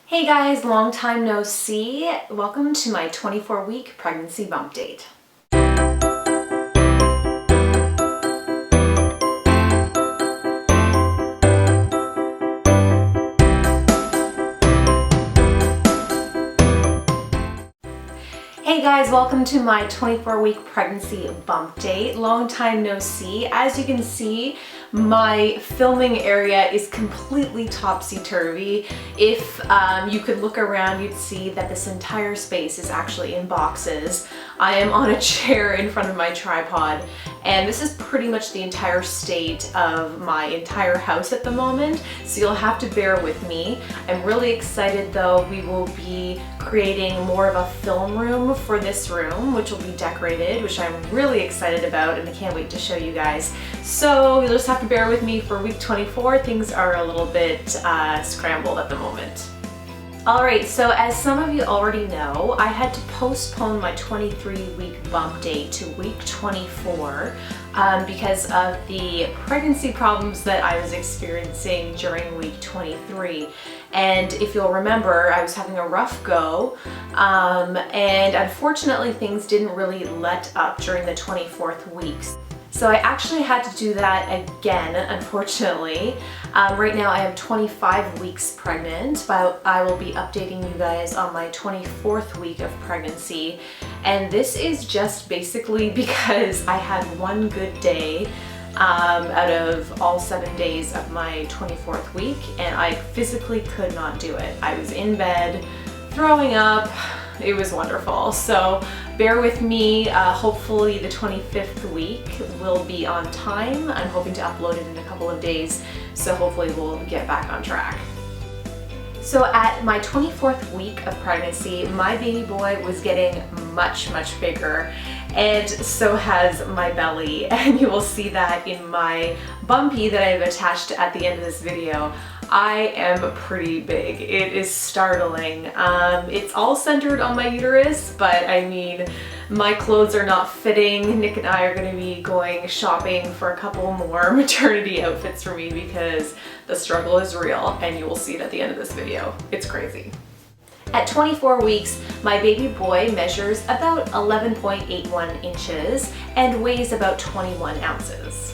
Hey guys, long time no see. Welcome to my 24-week pregnancy bump date. Hey guys, welcome to my 24-week pregnancy bump date. Long time no see. As you can see, my filming area is completely topsy-turvy. If you could look around, you'd see that this entire space is actually in boxes. I am on a chair in front of my tripod, and this is pretty much the entire state of my entire house at the moment, so you'll have to bear with me. I'm really excited though. We will be creating more of a film room for this room, which will be decorated, which I'm really excited about, and I can't wait to show you guys. So you'll just have to bear with me for week 24. Things are a little bit scrambled at the moment. Alright, so as some of you already know, I had to postpone my 23-week bump date to week 24 because of the pregnancy problems that I was experiencing during week 23. And if you'll remember, I was having a rough go, and unfortunately things didn't really let up during the 24th week. So I actually had to do that again, unfortunately. Right now I am 25 weeks pregnant, but I will be updating you guys on my 24th week of pregnancy. And this is just basically because I had one good day out of all 7 days of my 24th week, and I physically could not do it. I was in bed, throwing up. It was wonderful. So bear with me. Hopefully the 25th week will be on time. I'm hoping to upload it in a couple of days, so hopefully we'll get back on track. So at my 24th week of pregnancy, my baby boy was getting much bigger, and so has my belly, and you will see that in my Bumpie that I've attached at the end of this video. I am pretty big. It is startling. It's all centered on my uterus, but I mean, my clothes are not fitting. Nick and I are going to be going shopping for a couple more maternity outfits for me because the struggle is real, and you will see it at the end of this video. It's crazy. At 24 weeks, my baby boy measures about 11.81 inches and weighs about 21 ounces.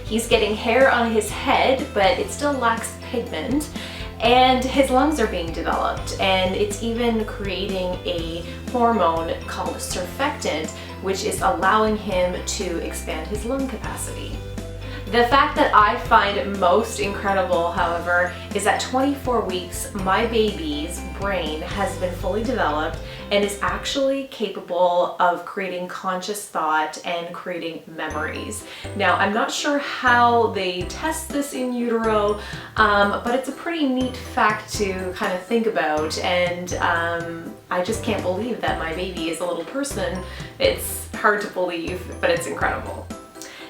He's getting hair on his head, but it still lacks pigment, and his lungs are being developed, and it's even creating a hormone called surfactant, which is allowing him to expand his lung capacity. The fact that I find most incredible, however, is at 24 weeks, my baby's brain has been fully developed and is actually capable of creating conscious thought and creating memories. Now, I'm not sure how they test this in utero, but it's a pretty neat fact to kind of think about, and I just can't believe that my baby is a little person. It's hard to believe, but it's incredible.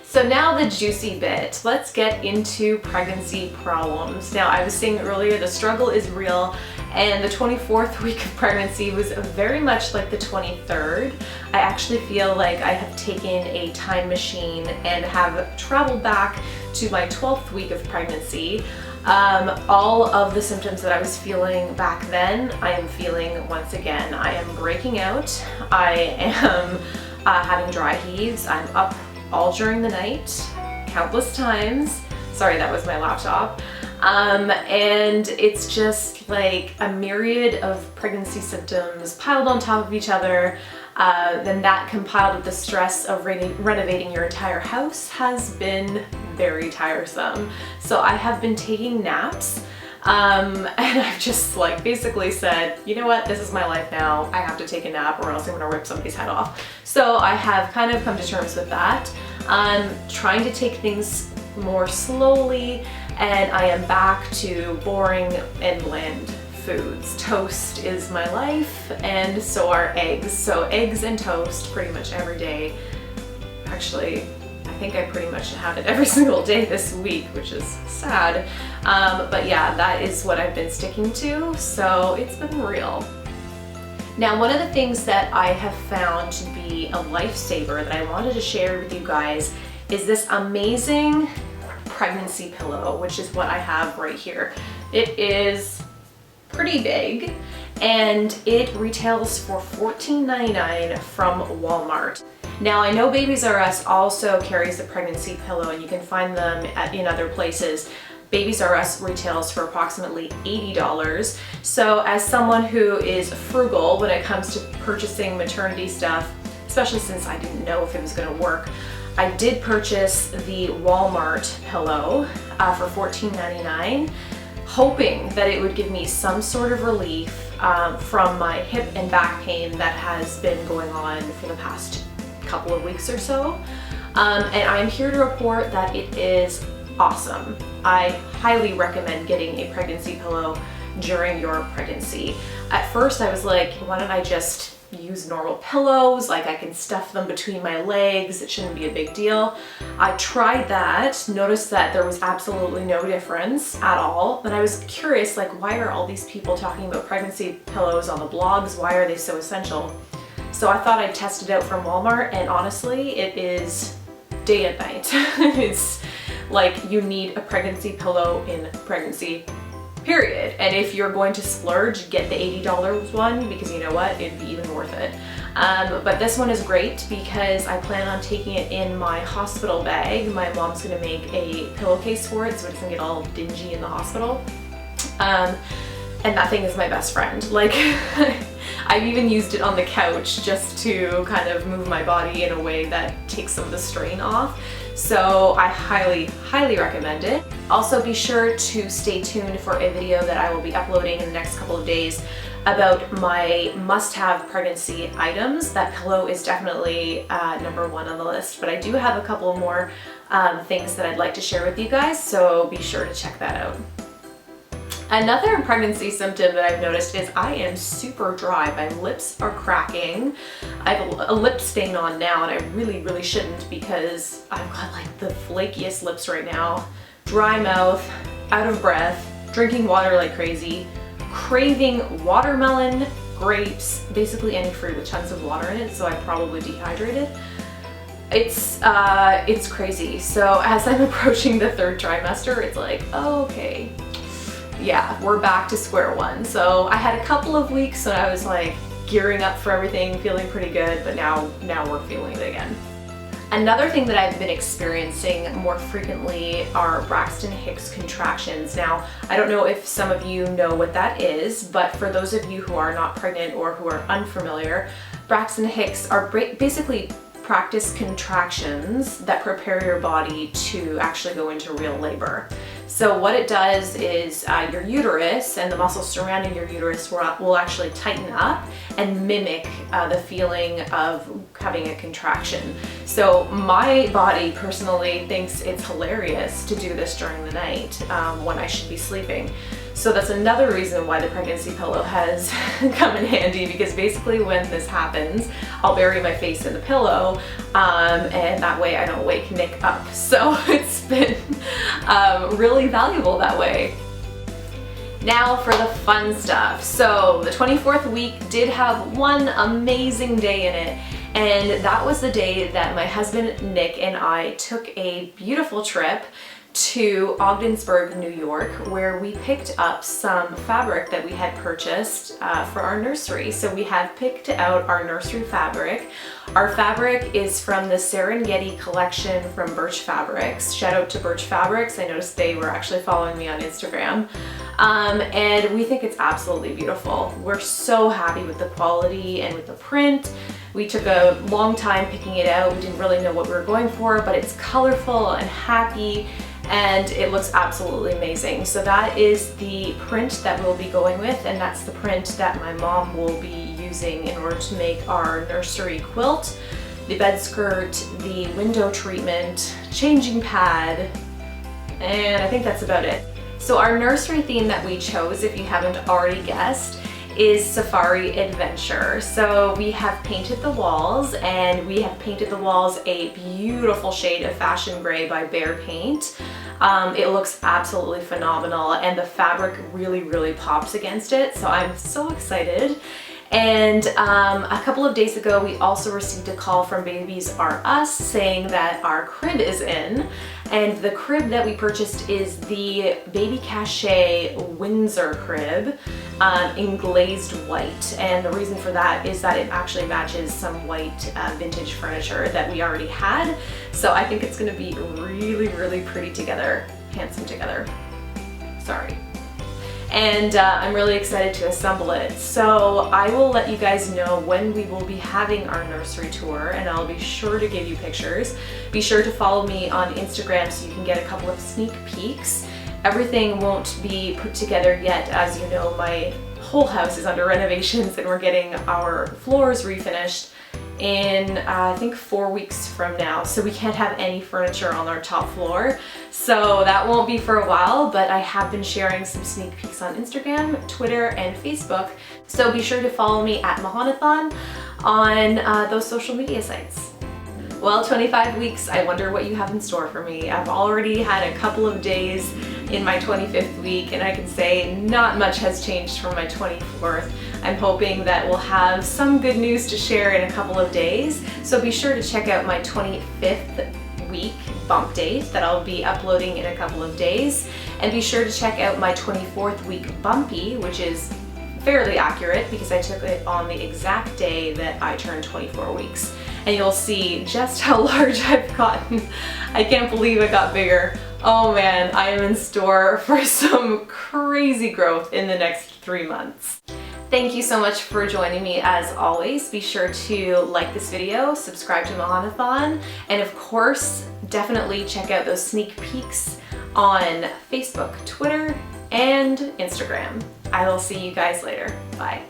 So now the juicy bit. Let's get into pregnancy problems. Now, I was saying earlier, the struggle is real, and the 24th week of pregnancy was very much like the 23rd. I actually feel like I have taken a time machine and have traveled back to my 12th week of pregnancy. All of the symptoms that I was feeling back then, I am feeling once again. I am breaking out. I am having dry heaves. I'm up all during the night, countless times. Sorry, that was my laptop. And it's just like a myriad of pregnancy symptoms piled on top of each other. Then that compiled with the stress of renovating your entire house has been very tiresome. So I have been taking naps. And I've just like basically said, you know what, this is my life now. I have to take a nap or else I'm gonna rip somebody's head off. So I have kind of come to terms with that. I'm trying to take things more slowly, and I am back to boring and bland foods. Toast is my life, and so are eggs. So eggs and toast pretty much every day. Actually, I think I pretty much have it every single day this week, which is sad. But yeah, that is what I've been sticking to, so it's been real. Now, one of the things that I have found to be a lifesaver that I wanted to share with you guys is this amazing pregnancy pillow, which is what I have right here. It is pretty big, and it retails for $14.99 from Walmart. Now I know Babies R Us also carries the pregnancy pillow, and you can find them in other places. Babies R Us retails for approximately $80. So as someone who is frugal when it comes to purchasing maternity stuff, especially since I didn't know if it was gonna work, I did purchase the Walmart pillow for $14.99, hoping that it would give me some sort of relief from my hip and back pain that has been going on for the past couple of weeks or so. And I'm here to report that it is awesome. I highly recommend getting a pregnancy pillow during your pregnancy. At first I was like, why don't I just use normal pillows? Like, I can stuff them between my legs, it shouldn't be a big deal. I tried that, noticed that there was absolutely no difference at all. And I was curious, like, why are all these people talking about pregnancy pillows on the blogs? Why are they so essential? So I thought I'd test it out from Walmart, and honestly, it is day and night. It's like you need a pregnancy pillow in pregnancy, period. And if you're going to splurge, get the $80 one, because you know what, it'd be even worth it. But this one is great because I plan on taking it in my hospital bag. My mom's gonna make a pillowcase for it so it doesn't get all dingy in the hospital. And that thing is my best friend. Like, I've even used it on the couch just to kind of move my body in a way that takes some of the strain off. So I highly, highly recommend it. Also be sure to stay tuned for a video that I will be uploading in the next couple of days about my must-have pregnancy items. That pillow is definitely number one on the list, but I do have a couple more things that I'd like to share with you guys, so be sure to check that out. Another pregnancy symptom that I've noticed is I am super dry. My lips are cracking. I have a lip stain on now, and I really, really shouldn't because I've got like the flakiest lips right now. Dry mouth, out of breath, drinking water like crazy, craving watermelon, grapes, basically any fruit with tons of water in it, so I'm probably dehydrated. It's crazy. So as I'm approaching the third trimester, it's like, oh, okay. Yeah, we're back to square one. So I had a couple of weeks when I was like gearing up for everything, feeling pretty good, but now we're feeling it again. Another thing that I've been experiencing more frequently are Braxton Hicks contractions. Now, I don't know if some of you know what that is, but for those of you who are not pregnant or who are unfamiliar, Braxton Hicks are basically practice contractions that prepare your body to actually go into real labor. So what it does is your uterus and the muscles surrounding your uterus will actually tighten up and mimic the feeling of having a contraction. So my body personally thinks it's hilarious to do this during the night when I should be sleeping. So that's another reason why the pregnancy pillow has come in handy, because basically when this happens, I'll bury my face in the pillow and that way I don't wake Nick up. So it's been really valuable that way. Now for the fun stuff. So the 24th week did have one amazing day in it, and that was the day that my husband Nick and I took a beautiful trip to Ogdensburg, New York, where we picked up some fabric that we had purchased for our nursery. So we have picked out our nursery fabric. Our fabric is from the Serengeti collection from Birch Fabrics. Shout out to Birch Fabrics. I noticed they were actually following me on Instagram. And we think it's absolutely beautiful. We're so happy with the quality and with the print. We took a long time picking it out. We didn't really know what we were going for, but it's colorful and happy, and it looks absolutely amazing. So that is the print that we'll be going with, and that's the print that my mom will be using in order to make our nursery quilt, the bed skirt, the window treatment, changing pad, and I think that's about it. So our nursery theme that we chose, if you haven't already guessed, is Safari Adventure. So we have painted the walls, and we have painted the walls a beautiful shade of Fashion Gray by Behr Paint. It looks absolutely phenomenal, and the fabric really, really pops against it. So I'm so excited. And a couple of days ago, we also received a call from Babies R Us saying that our crib is in. And the crib that we purchased is the Baby Cache Windsor crib in glazed white. And the reason for that is that it actually matches some white vintage furniture that we already had. So I think it's gonna be really, really pretty together, handsome together. Sorry. And I'm really excited to assemble it. So I will let you guys know when we will be having our nursery tour, and I'll be sure to give you pictures. Be sure to follow me on Instagram so you can get a couple of sneak peeks. Everything won't be put together yet. As you know, my whole house is under renovations and we're getting our floors refinished in I think 4 weeks from now, so we can't have any furniture on our top floor. So that won't be for a while, but I have been sharing some sneak peeks on Instagram, Twitter, and Facebook. So be sure to follow me at Machanathon on those social media sites. Well, 25 weeks, I wonder what you have in store for me. I've already had a couple of days in my 25th week, and I can say not much has changed from my 24th. I'm hoping that we'll have some good news to share in a couple of days. So be sure to check out my 25th week bump date that I'll be uploading in a couple of days. And be sure to check out my 24th week Bumpie, which is fairly accurate because I took it on the exact day that I turned 24 weeks. And you'll see just how large I've gotten. I can't believe it got bigger. Oh man, I am in store for some crazy growth in the next 3 months. Thank you so much for joining me as always. Be sure to like this video, subscribe to Machanathon, and of course, definitely check out those sneak peeks on Facebook, Twitter, and Instagram. I will see you guys later. Bye.